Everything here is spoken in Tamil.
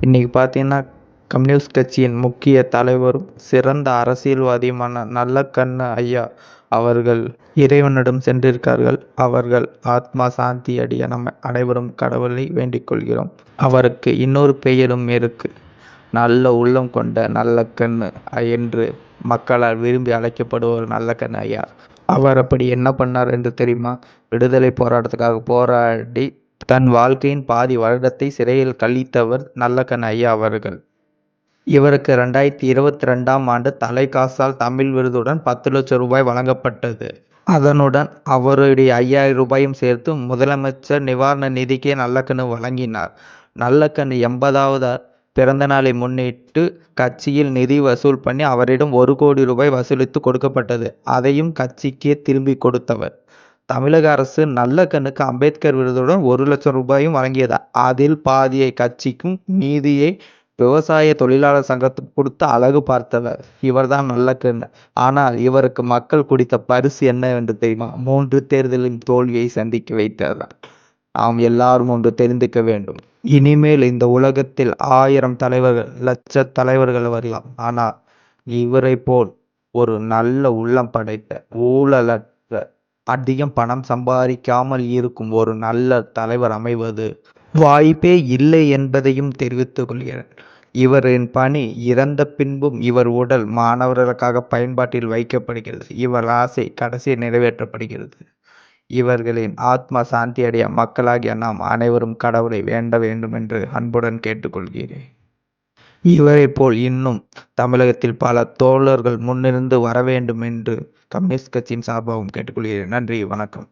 இன்னைக்கு பார்த்தீங்கன்னா, கம்யூனிஸ்ட் கட்சியின் முக்கிய தலைவரும், சிறந்த அரசியல்வாதியுமான நல்லக்கண்ணு ஐயா அவர்கள் இறைவனிடம் சென்றிருக்கார்கள். அவர்கள் ஆத்மா சாந்தி அடைய நம்ம அனைவரும் கடவுளை வேண்டிக் கொள்கிறோம். அவருக்கு இன்னொரு பெயரும் இருக்கு. நல்ல உள்ளம் கொண்ட நல்லக்கண்ணு என்று மக்களால் விரும்பி அழைக்கப்படுவர் நல்லக்கண்ணு ஐயா. அவர் அப்படி என்ன பண்ணார் என்று தெரியுமா? விடுதலை போராட்டத்துக்காக போராடி தன் வாழ்க்கையின் பாதி வருடத்தை சிறையில் கழித்தவர் நல்லக்கண்ணு ஐயா அவர்கள். இவருக்கு 2022ஆம் ஆண்டு தலைக்காசால் தமிழ் விருதுடன் 10 லட்சம் ரூபாய் வழங்கப்பட்டது. அதனுடன் அவருடைய 5000 ரூபாயும் சேர்த்து முதலமைச்சர் நிவாரண நிதிக்கே நல்லக்கண்ணு வழங்கினார். நல்லக்கண்ணு 80வது பிறந்த நாளை முன்னிட்டு கட்சியில் நிதி வசூல் பண்ணி அவரிடம் 1 கோடி ரூபாய் வசூலித்து கொடுக்கப்பட்டது. அதையும் கட்சிக்கே திரும்பி கொடுத்தவர். தமிழக அரசு நல்லக்கண்ணுக்கு அம்பேத்கர் விருதுடன் 1 லட்சம் ரூபாயும் வழங்கியது. அதில் பாதியை கட்சிக்கும், மீதியை விவசாய தொழிலாளர் சங்கத்துக்கு கொடுத்து அழகு பார்த்தவர் இவர்தான் நல்லக்கண்ணு. ஆனால் இவருக்கு மக்கள் கொடுத்த பரிசு என்னவென்று தெரியுமா? 3 தேர்தலின் தோல்வியை சந்திக்க வைத்தவர். நாம் எல்லாரும் ஒன்று தெரிந்துக்க வேண்டும். இனிமேல் இந்த உலகத்தில் 1000 தலைவர்கள், லட்ச தலைவர்கள் வரலாம். ஆனால் இவரை போல் ஒரு நல்ல உள்ளம் படைத்த, ஊழலற்ற, அதிகம் பணம் சம்பாதிக்காமல் இருக்கும் ஒரு நல்ல தலைவர் அமைவது வாய்ப்பே இல்லை என்பதையும் தெரிவித்துக் கொள்கிறேன். இவரின் பணி இறந்த பின்பும் இவர் உடல் மாணவர்களுக்காக பயன்பாட்டில் வைக்கப்படுகிறது. இவர் ஆசை கடைசியில் நிறைவேற்றப்படுகிறது. இவர்களின் ஆத்மா சாந்தி அடைய மக்களாகிய நாம் அனைவரும் கடவுளை வேண்ட வேண்டும் என்று அன்புடன் கேட்டுக்கொள்கிறேன். இவரை போல் இன்னும் தமிழகத்தில் பல தோழர்கள் முன்னிருந்து வர வேண்டும் என்று கம்யூனிஸ்ட் கட்சியின் சார்பாகவும் கேட்டுக்கொள்கிறேன். நன்றி, வணக்கம்.